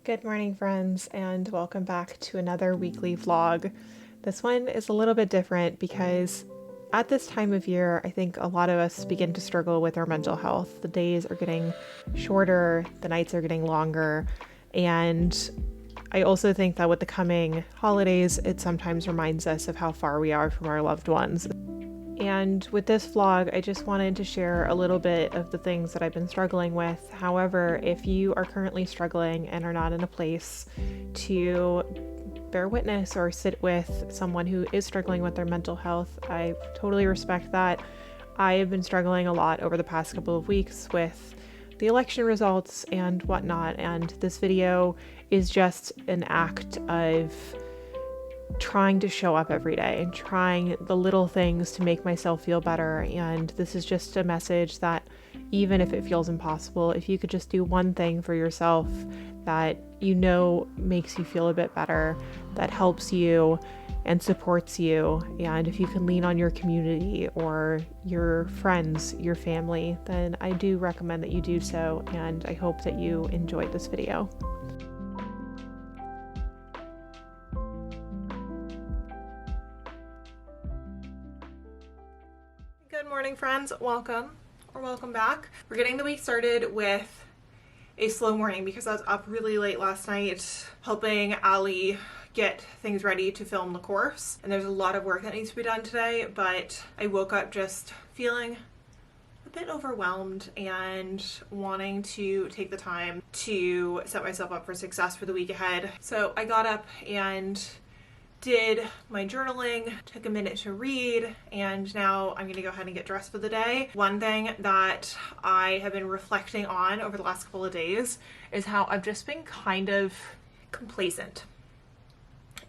Good morning, friends, and welcome back to another weekly vlog. This one is a little bit different because at this time of year, I think a lot of us begin to struggle with our mental health. The days are getting shorter, the nights are getting longer, and I also think that with the coming holidays, it sometimes reminds us of how far we are from our loved ones. And with this vlog, I just wanted to share a little bit of the things that I've been struggling with. However, if you are currently struggling and are not in a place to bear witness or sit with someone who is struggling with their mental health, I totally respect that. I have been struggling a lot over the past couple of weeks with the election results and whatnot, and this video is just an act of trying to show up every day and trying the little things to make myself feel better. And this is just a message that even if it feels impossible, if you could just do one thing for yourself that you know makes you feel a bit better, that helps you and supports you, and if you can lean on your community or your friends, your family, then I do recommend that you do so, and I hope that you enjoyed this video. Good morning, friends. Welcome back. We're getting the week started with a slow morning because I was up really late last night helping Ali get things ready to film the course, and there's a lot of work that needs to be done today, but I woke up just feeling a bit overwhelmed and wanting to take the time to set myself up for success for the week ahead. So I got up and did my journaling, took a minute to read, and now I'm gonna go ahead and get dressed for the day. One thing that I have been reflecting on over the last couple of days is how I've just been kind of complacent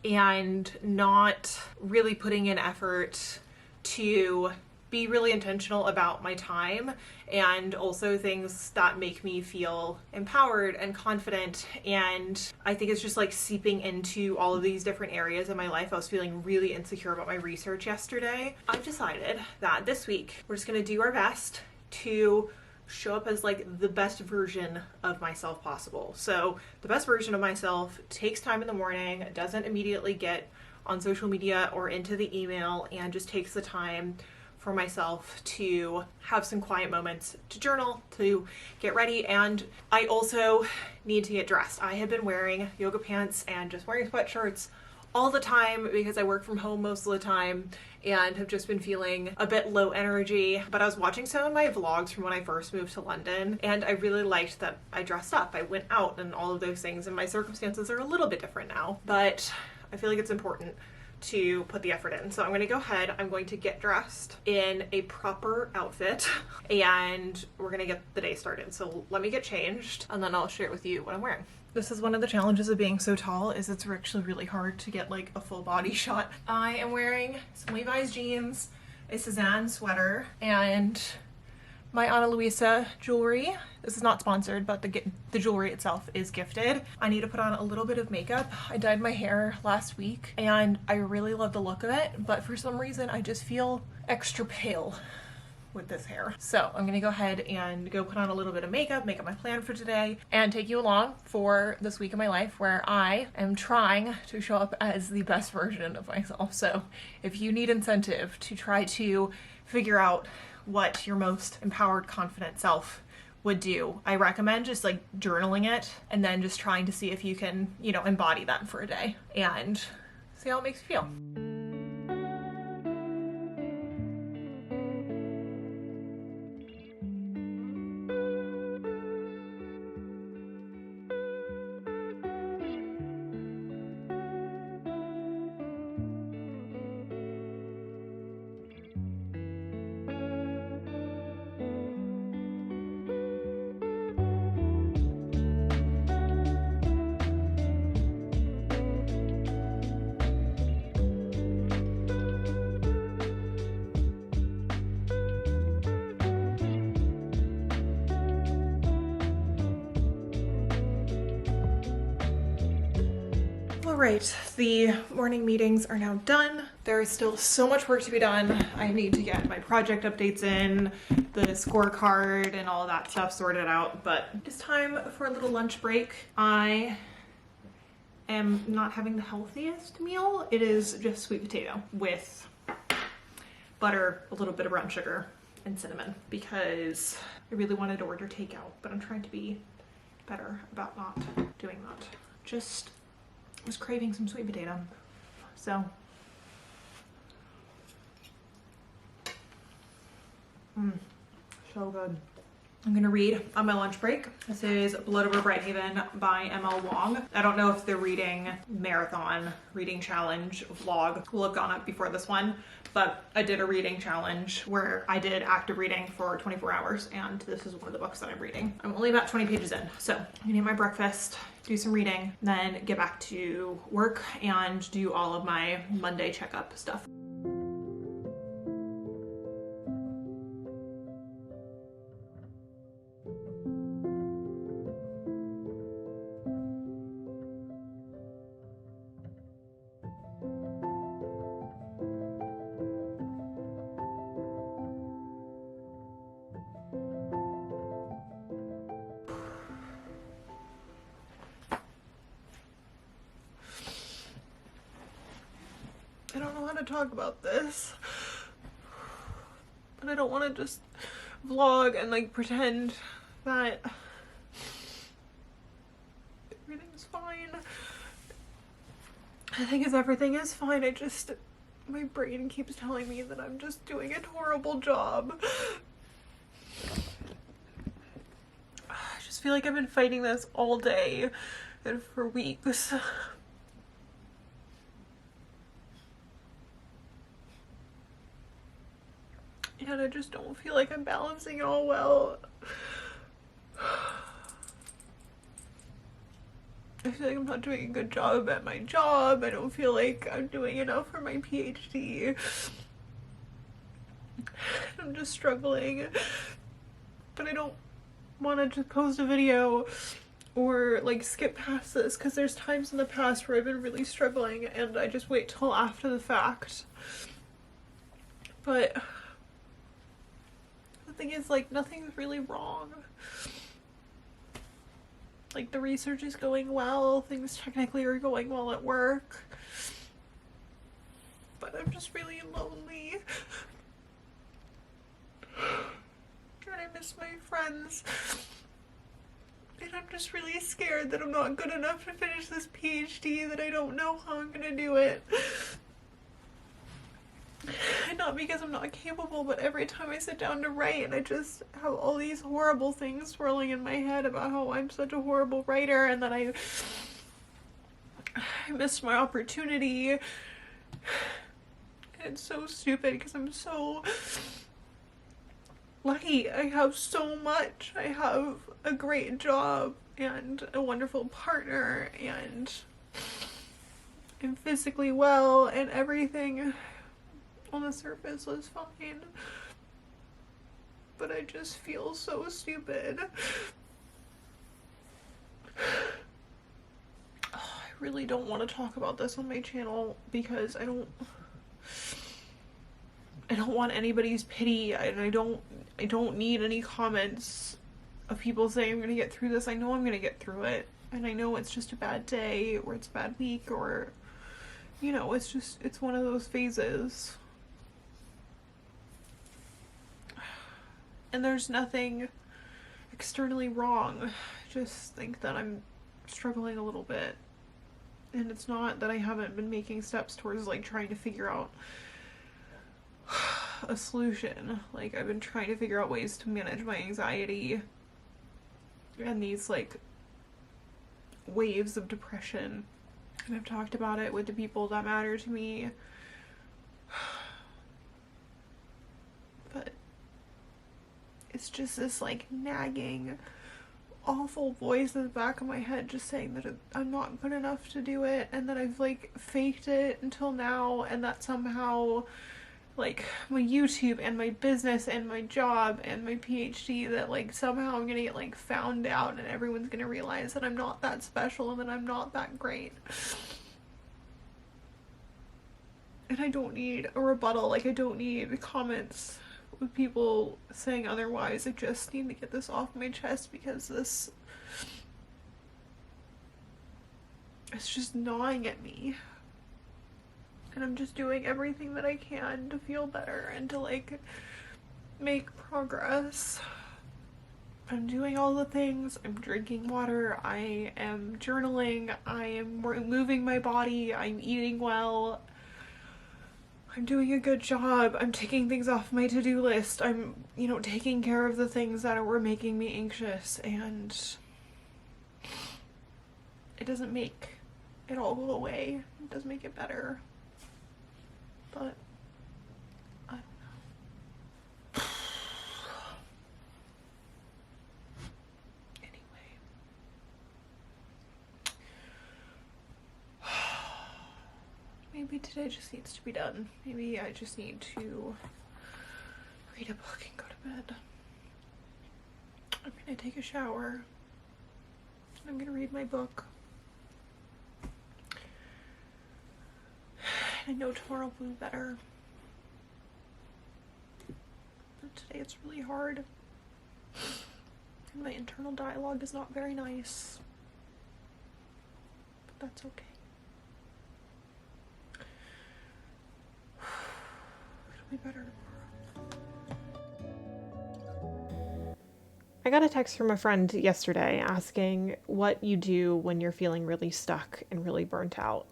and not really putting in effort to be really intentional about my time, and also things that make me feel empowered and confident. And I think it's just like seeping into all of these different areas of my life. I was feeling really insecure about my research yesterday. I've decided that this week we're just going to do our best to show up as like the best version of myself possible. So the best version of myself takes time in the morning, doesn't immediately get on social media or into the email, and just takes the time for myself to have some quiet moments to journal, to get ready. And I also need to get dressed. I have been wearing yoga pants and just wearing sweatshirts all the time because I work from home most of the time and have just been feeling a bit low energy. But I was watching some of my vlogs from when I first moved to London, and I really liked that I dressed up, I went out and all of those things, and my circumstances are a little bit different now, but I feel like it's important to put the effort in. So I'm going to go ahead, I'm going to get dressed in a proper outfit, and we're going to get the day started. So let me get changed and then I'll share with you what I'm wearing. This is one of the challenges of being so tall, is it's actually really hard to get like a full body shot. I am wearing some Levi's jeans, a Suzanne sweater, and my Ana Luisa jewelry. This is not sponsored, but the jewelry itself is gifted. I need to put on a little bit of makeup. I dyed my hair last week and I really love the look of it, but for some reason I just feel extra pale with this hair. So I'm gonna go ahead and go put on a little bit of makeup, make up my plan for today, and take you along for this week of my life where I am trying to show up as the best version of myself. So if you need incentive to try to figure out what your most empowered, confident self would do, I recommend just like journaling it and then just trying to see if you can, embody that for a day and see how it makes you feel. Alright, the morning meetings are now done. There is still so much work to be done. I need to get my project updates in, the scorecard, and all of that stuff sorted out, but it's time for a little lunch break. I am not having the healthiest meal. It is just sweet potato with butter, a little bit of brown sugar, and cinnamon, because I really wanted to order takeout, but I'm trying to be better about not doing that. Just was craving some sweet potato. So so good. I'm gonna read on my lunch break. This is Blood Over Brighthaven by ML Wong. I don't know if the reading marathon, reading challenge vlog will have gone up before this one, but I did a reading challenge where I did active reading for 24 hours, and this is one of the books that I'm reading. I'm only about 20 pages in, so I'm gonna eat my breakfast, do some reading, then get back to work and do all of my Monday checkup stuff. I don't know how to talk about this, but I don't want to just vlog and like pretend that everything's fine. The thing is, everything is fine. My brain keeps telling me that I'm just doing a horrible job. I just feel like I've been fighting this all day and for weeks. And I just don't feel like I'm balancing it all well. I feel like I'm not doing a good job at my job. I don't feel like I'm doing enough for my PhD. I'm just struggling. But I don't want to just post a video or like skip past this, because there's times in the past where I've been really struggling and I just wait till after the fact. But the thing is, like, nothing's really wrong. Like, the research is going well, things technically are going well at work, but I'm just really lonely. And I miss my friends. And I'm just really scared that I'm not good enough to finish this PhD, that I don't know how I'm gonna do it. And not because I'm not capable, but every time I sit down to write, and I just have all these horrible things swirling in my head about how I'm such a horrible writer and that I missed my opportunity. And it's so stupid because I'm so lucky. I have so much. I have a great job and a wonderful partner, and I'm physically well, and everything on the surface was fine, but I just feel so stupid. I really don't want to talk about this on my channel because I don't want anybody's pity, and I don't need any comments of people saying I'm gonna get through this. I know I'm gonna get through it, and I know it's just a bad day or it's a bad week, or you know, it's one of those phases. And there's nothing externally wrong. I just think that I'm struggling a little bit. And it's not that I haven't been making steps towards like trying to figure out a solution. Like, I've been trying to figure out ways to manage my anxiety and these like waves of depression. And I've talked about it with the people that matter to me. But it's just this like nagging, awful voice in the back of my head just saying that I'm not good enough to do it, and that I've like faked it until now, and that somehow like my YouTube and my business and my job and my PhD, that like somehow I'm gonna get like found out and everyone's gonna realize that I'm not that special and that I'm not that great. And I don't need a rebuttal. Like, I don't need comments with people saying otherwise. I just need to get this off my chest, because this it's just gnawing at me. And I'm just doing everything that I can to feel better and to like make progress. I'm doing all the things. I'm drinking water, I am journaling, I am moving my body, I'm eating well, I'm doing a good job, I'm taking things off my to-do list, I'm, you know, taking care of the things that were making me anxious, and it doesn't make it all go away. It does make it better. But I don't know. Anyway. Maybe today just needs to be done. Maybe I just need to read a book and go to bed. I'm gonna take a shower. I'm gonna read my book. I know tomorrow will be better. But today it's really hard. And my internal dialogue is not very nice. But that's okay. It'll be better tomorrow. I got a text from a friend yesterday asking what you do when you're feeling really stuck and really burnt out,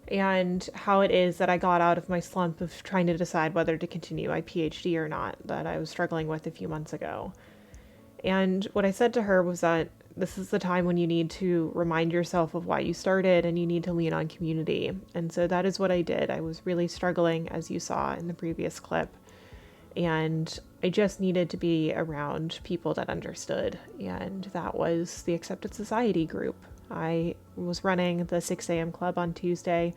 and how it is that I got out of my slump of trying to decide whether to continue my PhD or not that I was struggling with a few months ago. And what I said to her was that this is the time when you need to remind yourself of why you started, and you need to lean on community. And so that is what I did. I was really struggling, as you saw in the previous clip, and I just needed to be around people that understood, and that was the Accepted Society group. I was running the 6 a.m. club on Tuesday,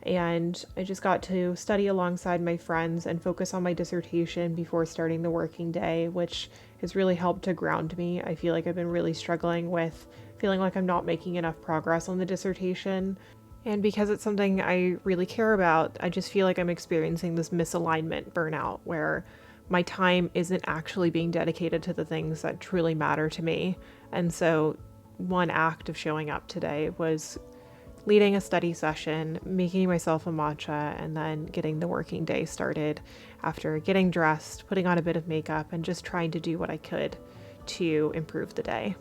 and I just got to study alongside my friends and focus on my dissertation before starting the working day, which has really helped to ground me. I feel like I've been really struggling with feeling like I'm not making enough progress on the dissertation. And because it's something I really care about, I just feel like I'm experiencing this misalignment burnout where my time isn't actually being dedicated to the things that truly matter to me. And so one act of showing up today was leading a study session, making myself a matcha, and then getting the working day started after getting dressed, putting on a bit of makeup, and just trying to do what I could to improve the day.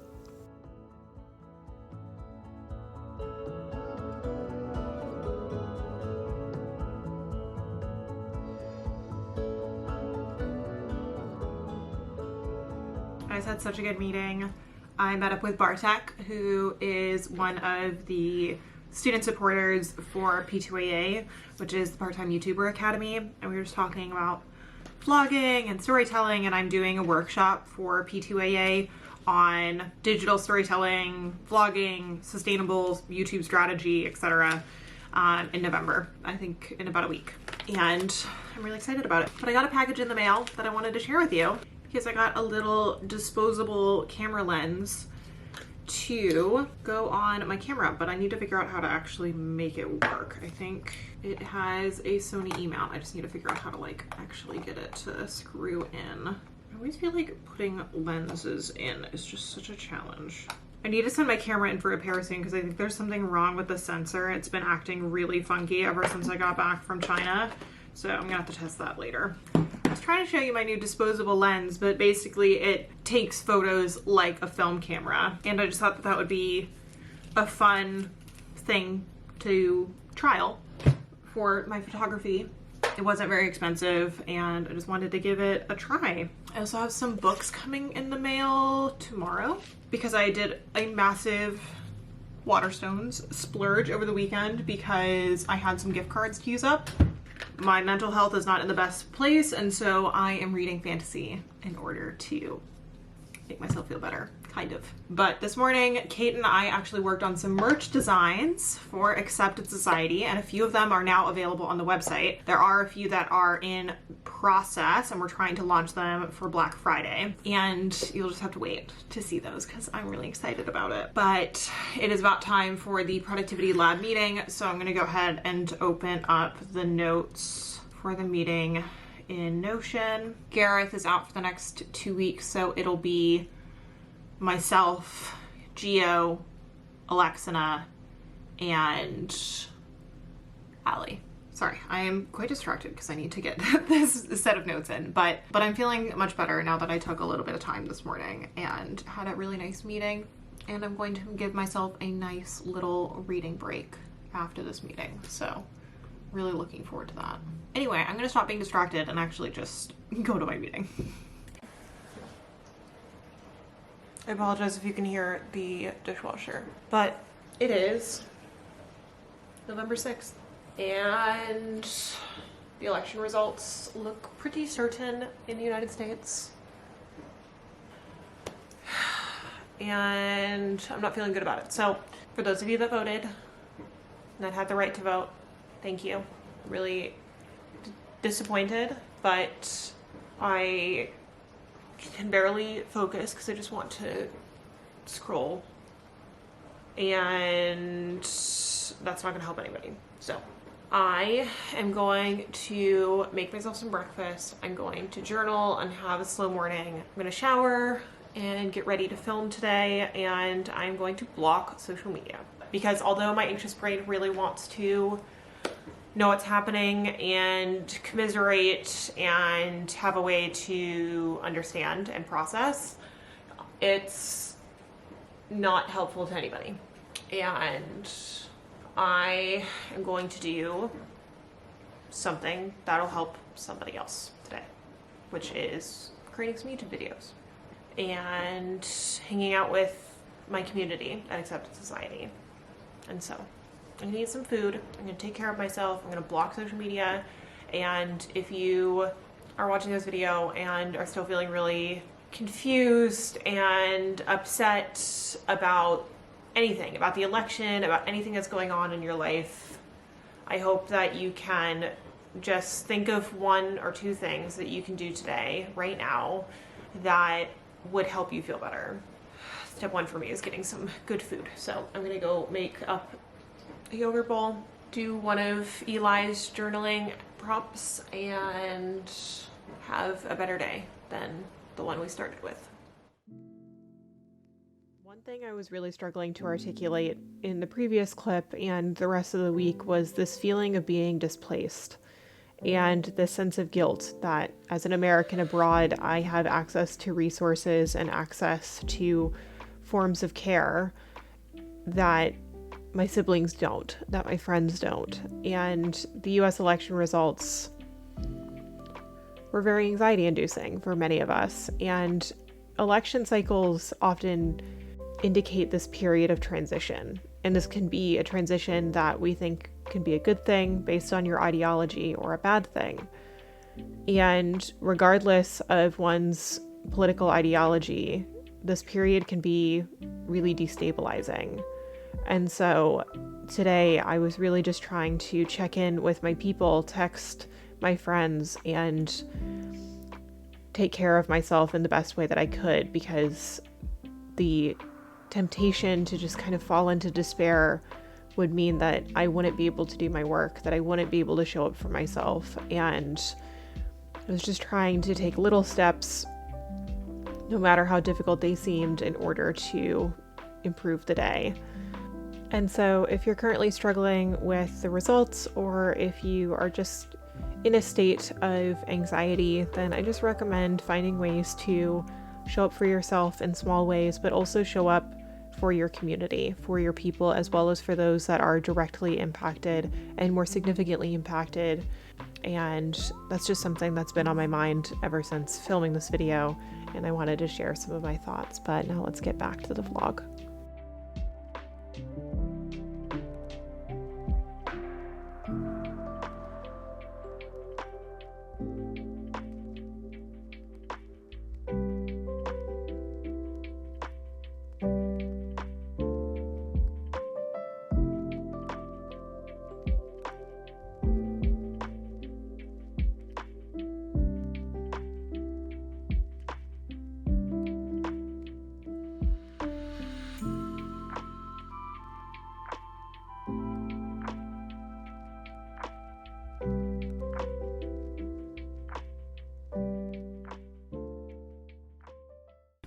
I just had such a good meeting. I met up with Booktok, who is one of the student supporters for P2AA, which is the Part-Time YouTuber Academy, and we were just talking about vlogging and storytelling, and I'm doing a workshop for P2AA on digital storytelling, vlogging, sustainable YouTube strategy, etc. In November, I think in about a week, and I'm really excited about it. But I got a package in the mail that I wanted to share with you, because I got a little disposable camera lens to go on my camera, but I need to figure out how to actually make it work. I think it has a Sony E-mount. I just need to figure out how to like actually get it to screw in. I always feel like putting lenses in is just such a challenge. I need to send my camera in for repair soon because I think there's something wrong with the sensor. It's been acting really funky ever since I got back from China, so I'm gonna have to test that later. I was trying to show you my new disposable lens, but basically it takes photos like a film camera, and I just thought that that would be a fun thing to trial for my photography. It wasn't very expensive, and I just wanted to give it a try. I also have some books coming in the mail tomorrow because I did a massive Waterstones splurge over the weekend because I had some gift cards to use up. My mental health is not in the best place, and so I am reading fantasy in order to make myself feel better, kind of. But this morning, Kate and I actually worked on some merch designs for Accepted Society, and a few of them are now available on the website. There are a few that are in process, and we're trying to launch them for Black Friday, and you'll just have to wait to see those because I'm really excited about it. But it is about time for the Productivity Lab meeting, so I'm gonna go ahead and open up the notes for the meeting in Notion. Gareth is out for the next 2 weeks, so it'll be myself, Gio, Alexina, and Allie. Sorry, I am quite distracted because I need to get this set of notes in, but I'm feeling much better now that I took a little bit of time this morning and had a really nice meeting, and I'm going to give myself a nice little reading break after this meeting, so really looking forward to that. Anyway, I'm going to stop being distracted and actually just go to my meeting. I apologize if you can hear the dishwasher, but it is November 6th. And the election results look pretty certain in the United States. And I'm not feeling good about it. So for those of you that voted and that had the right to vote, thank you. Really disappointed, but I can barely focus because I just want to scroll. And that's not going to help anybody. So I am going to make myself some breakfast. I'm going to journal and have a slow morning. I'm going to shower and get ready to film today, and I'm going to block social media because although my anxious brain really wants to know what's happening and commiserate and have a way to understand and process, it's not helpful to anybody. And I am going to do something that'll help somebody else today, which is creating some YouTube videos and hanging out with my community at Accepted Society. And so I'm gonna eat some food, I'm gonna take care of myself, I'm gonna block social media, and if you are watching this video and are still feeling really confused and upset about anything, about the election, about anything that's going on in your life, I hope that you can just think of one or two things that you can do today, right now, that would help you feel better. Step one for me is getting some good food. So I'm gonna go make up a yogurt bowl, do one of Eli's journaling prompts, and have a better day than the one we started with. One thing I was really struggling to articulate in the previous clip and the rest of the week was this feeling of being displaced and this sense of guilt that as an American abroad, I have access to resources and access to forms of care that my siblings don't, that my friends don't. And the US election results were very anxiety inducing for many of us. And election cycles often indicate this period of transition. And this can be a transition that we think can be a good thing based on your ideology or a bad thing. And regardless of one's political ideology, this period can be really destabilizing. And so today I was really just trying to check in with my people, text my friends, and take care of myself in the best way that I could, because the temptation to just kind of fall into despair would mean that I wouldn't be able to do my work, that I wouldn't be able to show up for myself. And I was just trying to take little steps, no matter how difficult they seemed, in order to improve the day. And so if you're currently struggling with the results, or if you are just in a state of anxiety, then I just recommend finding ways to show up for yourself in small ways, but also show up for your community, for your people, as well as for those that are directly impacted and more significantly impacted. And that's just something that's been on my mind ever since filming this video, and I wanted to share some of my thoughts. But now let's get back to the vlog.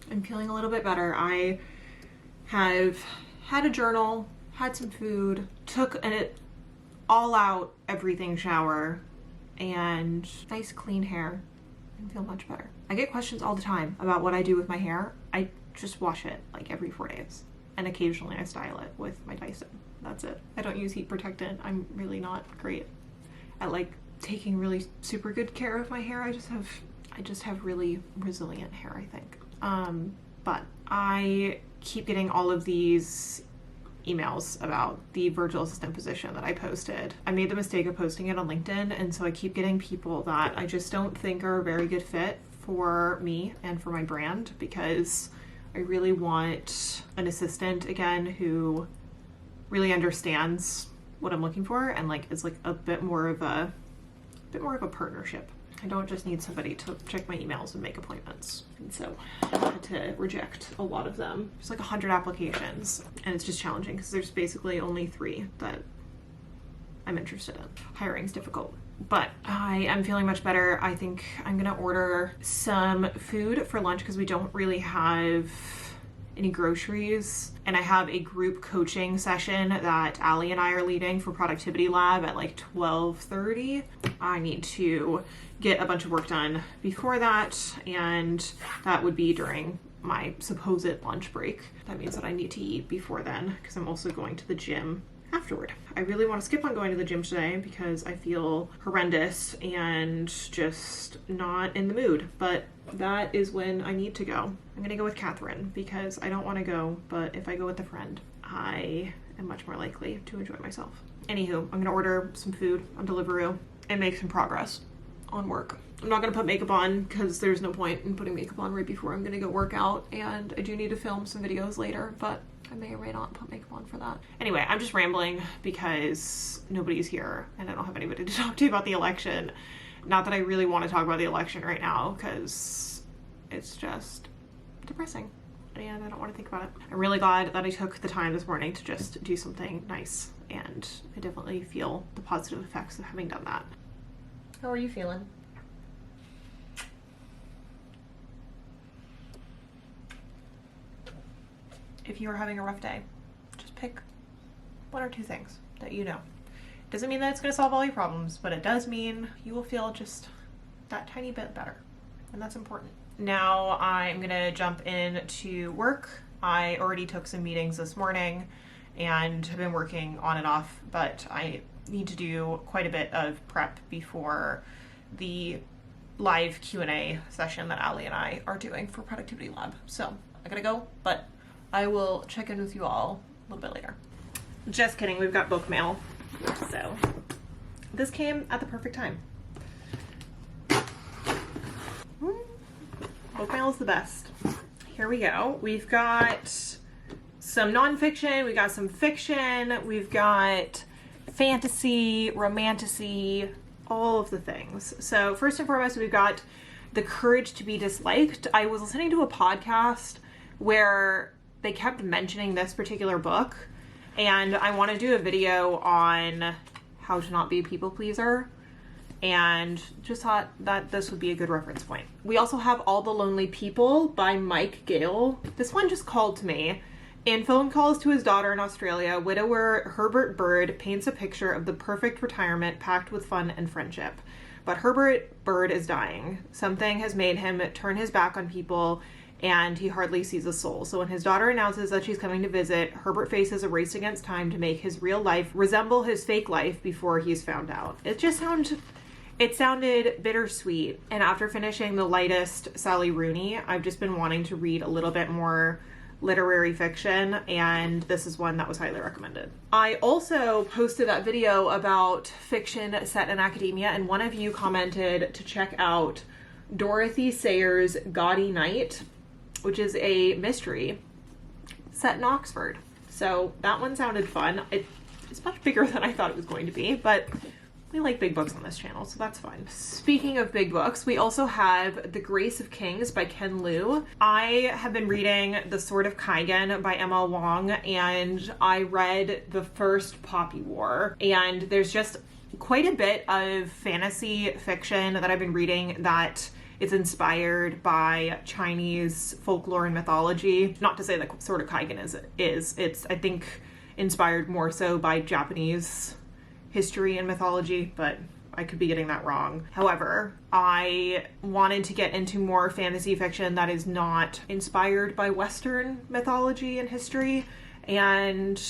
I'm feeling a little bit better. I have had a journal, had some food, took an all-out everything shower, and nice clean hair. I feel much better. I get questions all the time about what I do with my hair. I just wash it like every 4 days, and occasionally I style it with my Dyson. That's it. I don't use heat protectant. I'm really not great at like taking really super good care of my hair. I just have really resilient hair, I think. But I keep getting all of these emails about the virtual assistant position that I posted. I made the mistake of posting it on LinkedIn, and so I keep getting people that I just don't think are a very good fit for me and for my brand, because I really want an assistant again who really understands what I'm looking for and like is like a bit more of a partnership. I don't just need somebody to check my emails and make appointments. And so I had to reject a lot of them. There's like 100 applications, and it's just challenging because there's basically only 3 that I'm interested in. Hiring's difficult, but I am feeling much better. I think I'm gonna order some food for lunch because we don't really have any groceries, and I have a group coaching session that Allie and I are leading for Productivity Lab at like 12:30. I need to get a bunch of work done before that, and that would be during my supposed lunch break. That means that I need to eat before then because I'm also going to the gym afterward. I really want to skip on going to the gym today because I feel horrendous and just not in the mood, but that is when I need to go. I'm gonna go with Catherine because I don't want to go, but if I go with a friend, I am much more likely to enjoy myself. Anywho, I'm gonna order some food on Deliveroo and make some progress on work. I'm not gonna put makeup on because there's no point in putting makeup on right before I'm gonna go work out, and I do need to film some videos later, but I may or may not put makeup on for that. Anyway, I'm just rambling because nobody's here and I don't have anybody to talk to about the election. Not that I really want to talk about the election right now because it's just depressing and I don't want to think about it. I'm really glad that I took the time this morning to just do something nice, and I definitely feel the positive effects of having done that. How are you feeling? If you are having a rough day, just pick 1 or 2 things that you know. Doesn't mean that it's going to solve all your problems, but it does mean you will feel just that tiny bit better, and that's important. Now I'm going to jump into work. I already took some meetings this morning and have been working on and off, but I need to do quite a bit of prep before the live Q&A session that Allie and I are doing for Productivity Lab. So I gotta go, but I will check in with you all a little bit later. Just kidding, we've got book mail. So this came at the perfect time. Book mail is the best. Here we go. We've got some nonfiction, we got some fiction, we've got fantasy, romantasy, all of the things. So first and foremost, we've got The Courage to be Disliked. I was listening to a podcast where they kept mentioning this particular book, and I want to do a video on how to not be a people pleaser, and just thought that this would be a good reference point. We also have All the Lonely People by Mike Gale. This one just called to me. In phone calls to his daughter in Australia, widower Herbert Bird paints a picture of the perfect retirement packed with fun and friendship. But Herbert Bird is dying. Something has made him turn his back on people, and he hardly sees a soul. So when his daughter announces that she's coming to visit, Herbert faces a race against time to make his real life resemble his fake life before he's found out. It sounded bittersweet. And after finishing the lightest Sally Rooney, I've just been wanting to read a little bit more literary fiction, and this is one that was highly recommended. I also posted that video about fiction set in academia, and one of you commented to check out Dorothy Sayers' Gaudy Night, which is a mystery set in Oxford. So that one sounded fun. It's much bigger than I thought it was going to be, but we like big books on this channel, so that's fine. Speaking of big books, we also have The Grace of Kings by Ken Liu. I have been reading The Sword of Kaelyn by Emma Wong, and I read the first Poppy War, and there's just quite a bit of fantasy fiction that I've been reading that it's inspired by Chinese folklore and mythology. Not to say that Sword of Kaelyn is. I think inspired more so by Japanese history and mythology, but I could be getting that wrong. However, I wanted to get into more fantasy fiction that is not inspired by Western mythology and history, and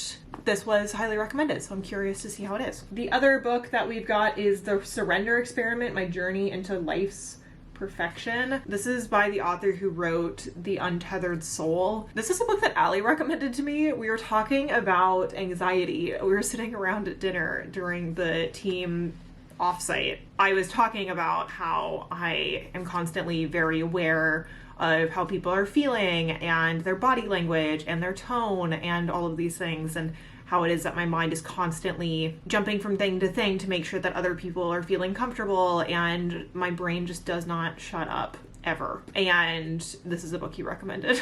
this was highly recommended, so I'm curious to see how it is. The other book that we've got is The Surrender Experiment, My Journey into Life's Perfection. This is by the author who wrote The Untethered Soul. This is a book that Allie recommended to me. We were talking about anxiety. We were sitting around at dinner during the team offsite. I was talking about how I am constantly very aware of how people are feeling and their body language and their tone and all of these things, and how it is that my mind is constantly jumping from thing to thing to make sure that other people are feeling comfortable, and my brain just does not shut up ever. And this is a book he recommended.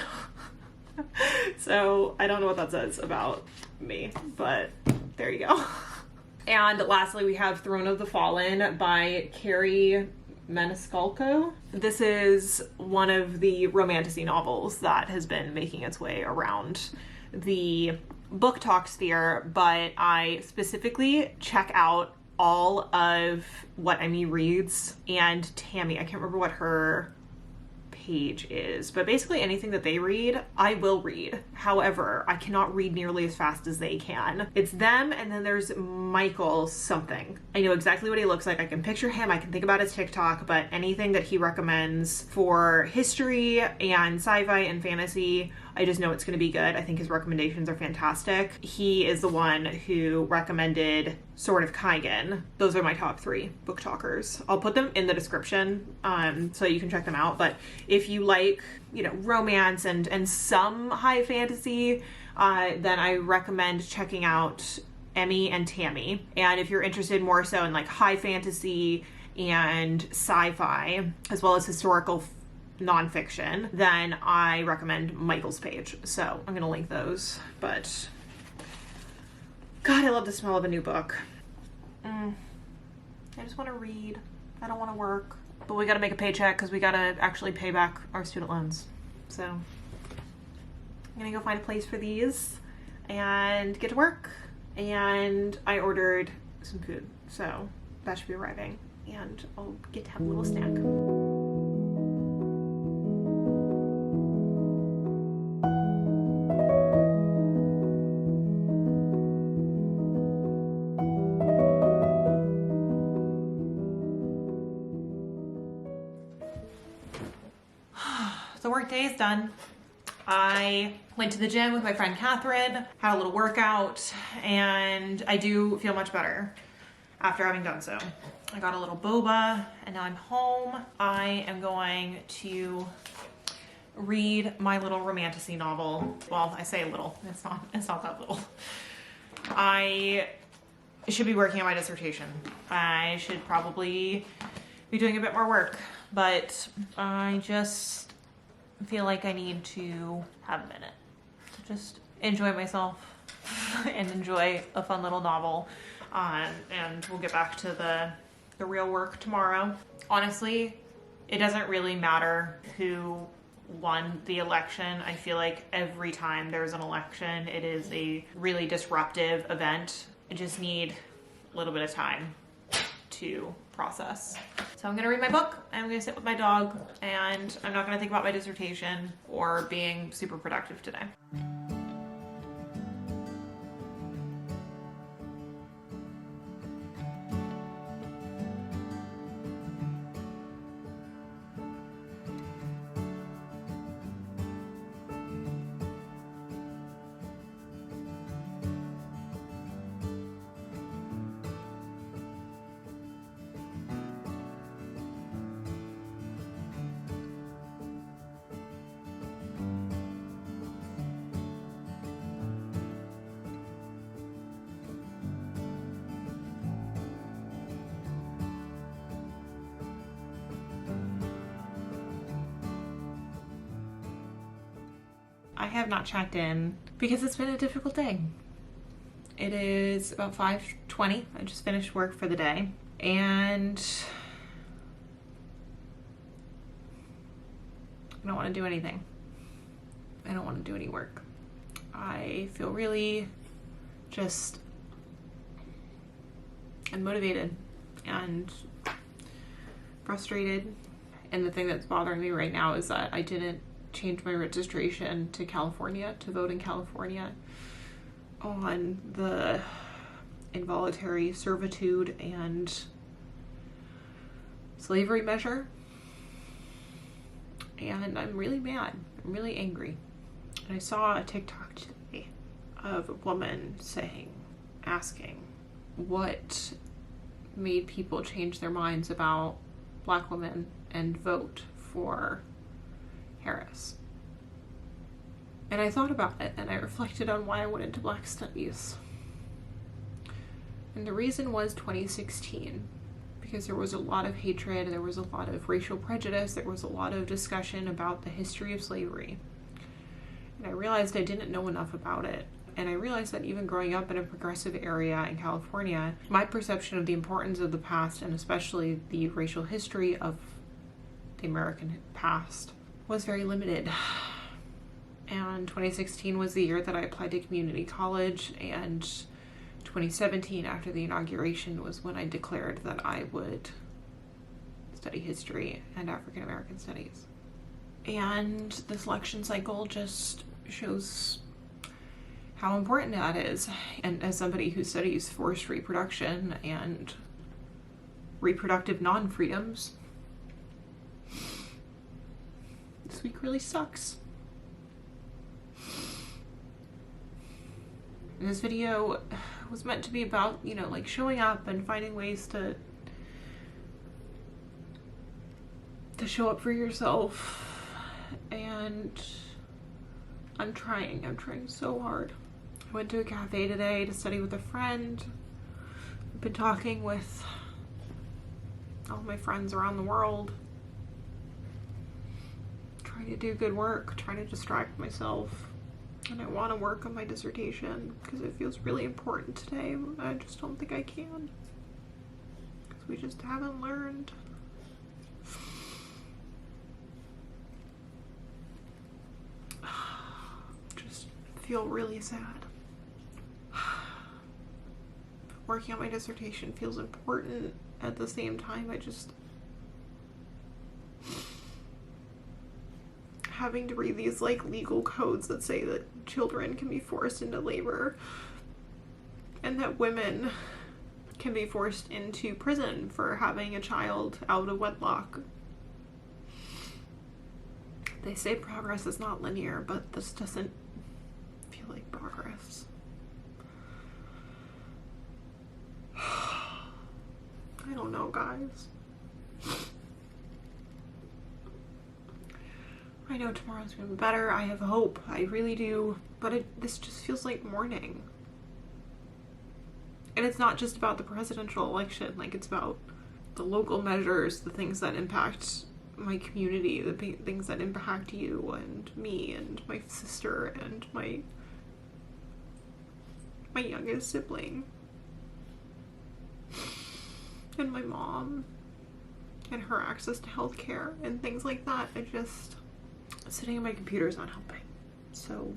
So I don't know what that says about me, but there you go. And lastly, we have Throne of the Fallen by Carrie Maniscalco. This is one of the romantasy novels that has been making its way around the Booktok sphere, but I specifically check out all of what Emmy reads and Tammy. I can't remember what her page is, but basically anything that they read, I will read. However, I cannot read nearly as fast as they can. It's them, and then there's Michael something. I know exactly what he looks like. I can picture him. I can think about his TikTok, but anything that he recommends for history and sci-fi and fantasy, I just know it's going to be good. I think his recommendations are fantastic. He is the one who recommended Sword of Kaelyn. Those are my top 3 booktalkers. I'll put them in the description so you can check them out. But if you like, romance and some high fantasy, then I recommend checking out Emmy and Tammy. And if you're interested more so in like high fantasy and sci-fi, as well as historical nonfiction, then I recommend Michael's page. So I'm gonna link those. But God, I love the smell of a new book. I just want to read. I don't want to work. But we gotta make a paycheck because we gotta actually pay back our student loans. So I'm gonna go find a place for these and get to work. And I ordered some food, so that should be arriving, and I'll get to have a little snack. The work day is done. I went to the gym with my friend Catherine, had a little workout, and I do feel much better after having done so. I got a little boba, and now I'm home. I am going to read my little romantasy novel. Well, I say little, it's not that little. I should be working on my dissertation. I should probably be doing a bit more work, but I just feel like I need to have a minute to just enjoy myself and enjoy a fun little novel, and we'll get back to the real work tomorrow. Honestly, it doesn't really matter who won the election. I feel like every time there's an election, it is a really disruptive event. I just need a little bit of time to process. So I'm gonna read my book, I'm gonna sit with my dog, and I'm not gonna think about my dissertation or being super productive today. I have not checked in because it's been a difficult day. It is about 5:20. I just finished work for the day, and I don't want to do anything. I don't want to do any work. I feel really just unmotivated and frustrated. And the thing that's bothering me right now is that I didn't change my registration to California, to vote in California, on the involuntary servitude and slavery measure. And I'm really mad. I'm really angry. And I saw a TikTok today of a woman asking what made people change their minds about Black women and vote for Harris. And I thought about it, and I reflected on why I went into Black Studies. And the reason was 2016, because there was a lot of hatred, there was a lot of racial prejudice, there was a lot of discussion about the history of slavery. And I realized I didn't know enough about it. And I realized that even growing up in a progressive area in California, my perception of the importance of the past, and especially the racial history of the American past, was very limited. And 2016 was the year that I applied to community college, and 2017, after the inauguration, was when I declared that I would study history and African American studies. And this election cycle just shows how important that is. And as somebody who studies forced reproduction and reproductive non-freedoms, this week really sucks. And this video was meant to be about, like showing up and finding ways to show up for yourself. And I'm trying so hard. I went to a cafe today to study with a friend. I've been talking with all my friends around the world, trying to do good work, trying to distract myself. And I want to work on my dissertation because it feels really important today. I just don't think I can, because we just haven't learned. Just feel really sad. Working on my dissertation feels important. At the same time, I just having to read these legal codes that say that children can be forced into labor and that women can be forced into prison for having a child out of wedlock. They say progress is not linear, but this doesn't feel like progress. I don't know, guys. I know tomorrow's gonna be better. I have hope. I really do. But this just feels like mourning. And it's not just about the presidential election. It's about the local measures, the things that impact my community, the things that impact you and me and my sister and my youngest sibling. And my mom. And her access to healthcare and things like that. Sitting at my computer is not helping. So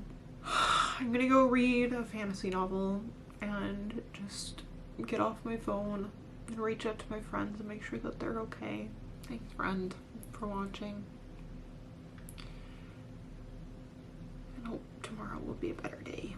I'm gonna go read a fantasy novel and just get off my phone and reach out to my friends and make sure that they're okay. Thanks, friend, for watching. And hope tomorrow will be a better day.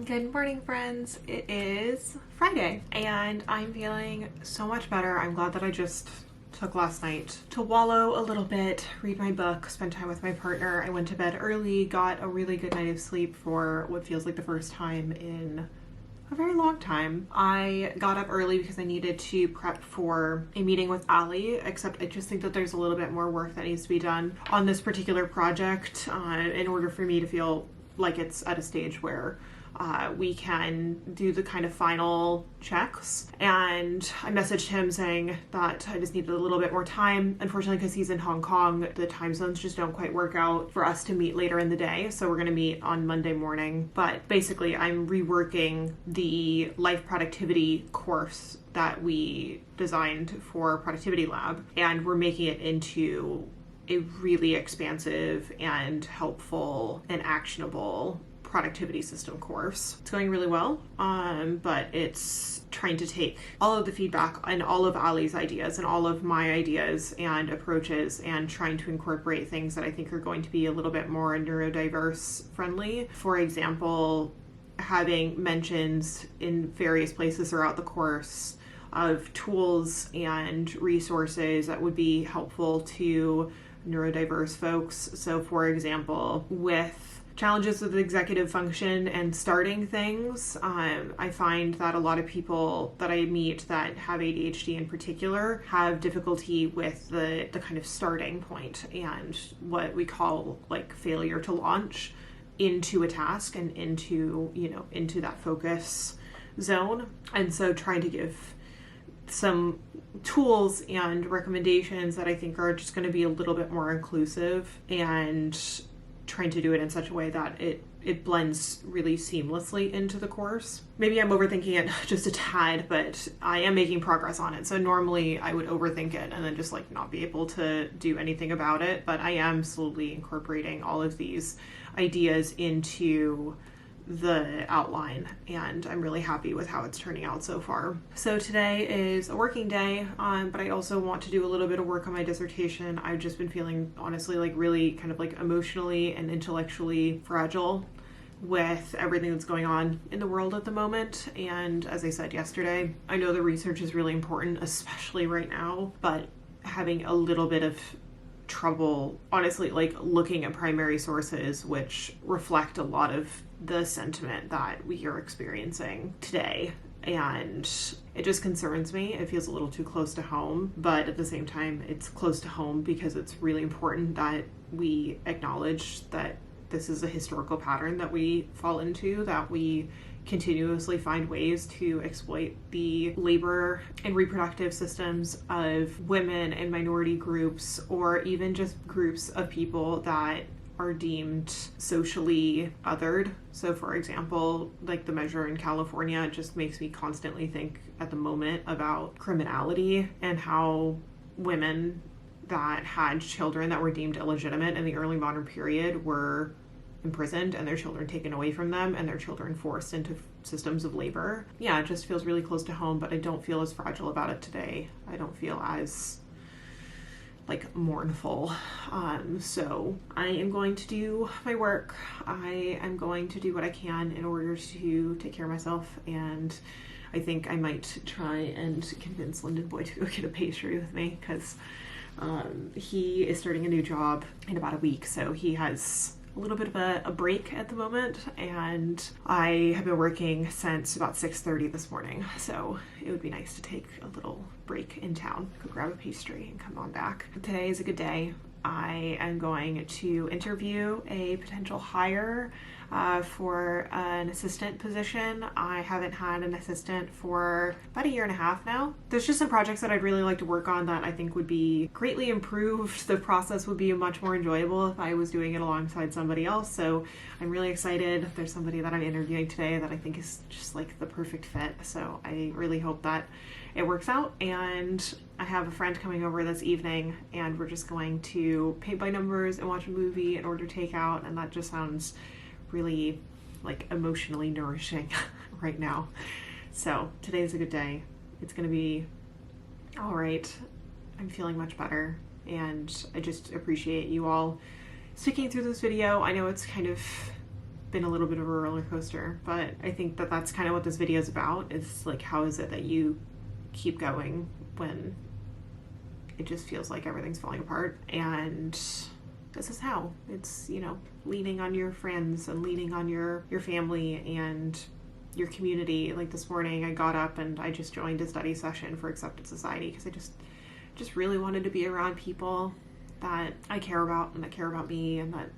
Good morning, friends. It is Friday and I'm feeling so much better. I'm glad that I just took last night to wallow a little bit, read my book, spend time with my partner. I went to bed early, got a really good night of sleep for what feels like the first time in a very long time. I got up early because I needed to prep for a meeting with Ali, except I just think that there's a little bit more work that needs to be done on this particular project in order for me to feel like it's at a stage where we can do the kind of final checks. And I messaged him saying that I just needed a little bit more time. Unfortunately, because he's in Hong Kong, the time zones just don't quite work out for us to meet later in the day. So we're going to meet on Monday morning. But basically, I'm reworking the life productivity course that we designed for Productivity Lab, and we're making it into a really expansive and helpful and actionable productivity system course. It's going really well, but it's trying to take all of the feedback and all of Ali's ideas and all of my ideas and approaches and trying to incorporate things that I think are going to be a little bit more neurodiverse friendly. For example, having mentions in various places throughout the course of tools and resources that would be helpful to neurodiverse folks. So for example, with challenges with executive function and starting things, I find that a lot of people that I meet that have ADHD in particular have difficulty with the kind of starting point and what we call like failure to launch into a task and into that focus zone. And so trying to give some tools and recommendations that I think are just going to be a little bit more inclusive, and trying to do it in such a way that it blends really seamlessly into the course. Maybe I'm overthinking it just a tad, but I am making progress on it. So normally I would overthink it and then just like not be able to do anything about it. But I am slowly incorporating all of these ideas into the outline, and I'm really happy with how it's turning out so far. So today is a working day, but I also want to do a little bit of work on my dissertation. I've just been feeling honestly like really kind of like emotionally and intellectually fragile with everything that's going on in the world at the moment. And as I said yesterday, I know the research is really important, especially right now, but having a little bit of trouble honestly like looking at primary sources which reflect a lot of the sentiment that we are experiencing today. And it just concerns me. It feels a little too close to home, but at the same time it's close to home because it's really important that we acknowledge that this is a historical pattern that we fall into, that we continuously find ways to exploit the labor and reproductive systems of women and minority groups, or even just groups of people that are deemed socially othered. So for example, like the measure in California just makes me constantly think at the moment about criminality and how women that had children that were deemed illegitimate in the early modern period were imprisoned and their children taken away from them and their children forced into systems of labor. Yeah, it just feels really close to home, but I don't feel as fragile about it today. I don't feel as like mournful. So I am going to do my work. I am going to do what I can in order to take care of myself, and I think I might try and convince Lyndon Boy to go get a pastry with me, because he is starting a new job in about a week, so he has a little bit of a break at the moment, and I have been working since about 6:30 this morning, so it would be nice to take a little break in town, go grab a pastry and come on back. Today is a good day. I am going to interview a potential hire for an assistant position. I haven't had an assistant for about 1.5 years now. There's just some projects that I'd really like to work on that I think would be greatly improved. The process would be much more enjoyable if I was doing it alongside somebody else. So I'm really excited. There's somebody that I'm interviewing today that I think is just like the perfect fit. So I really hope that it works out. And I have a friend coming over this evening, and we're just going to paint by numbers and watch a movie and order takeout. And that just sounds really like emotionally nourishing right now. So today's a good day. It's gonna be all right. I'm feeling much better, and I just appreciate you all sticking through this video. I know it's kind of been a little bit of a roller coaster, but I think that that's kind of what this video is about. Is like, how is it that you keep going when it just feels like everything's falling apart? And this is how. It's, you know, leaning on your friends and leaning on your family and your community. Like this morning I got up and I just joined a study session for Accepted Society because I just really wanted to be around people that I care about and that care about me and that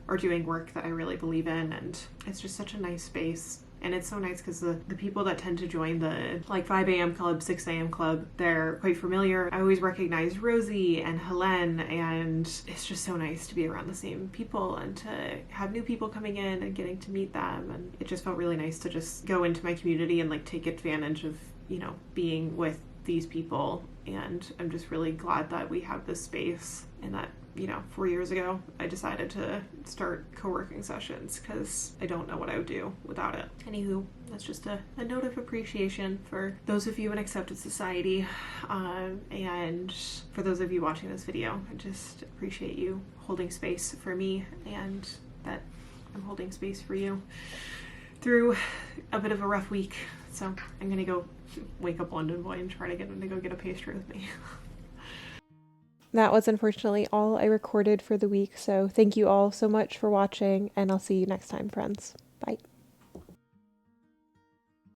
are doing work that I really believe in. And it's just such a nice space And it's so nice because the people that tend to join the like 5 a.m. club, 6 a.m. club, they're quite familiar. I always recognize Rosie and Helen, and it's just so nice to be around the same people and to have new people coming in and getting to meet them. And it just felt really nice to just go into my community and like take advantage of, you know, being with these people. And I'm just really glad that we have this space, and that, you know, 4 years ago I decided to start co-working sessions because I don't know what I would do without it. Anywho, that's just a note of appreciation for those of you in Accepted Society, and for those of you watching this video. I just appreciate you holding space for me, and that I'm holding space for you through a bit of a rough week. So I'm gonna go wake up London Boy and try to get him to go get a pastry with me. That was unfortunately all I recorded for the week, so thank you all so much for watching, and I'll see you next time, friends. Bye.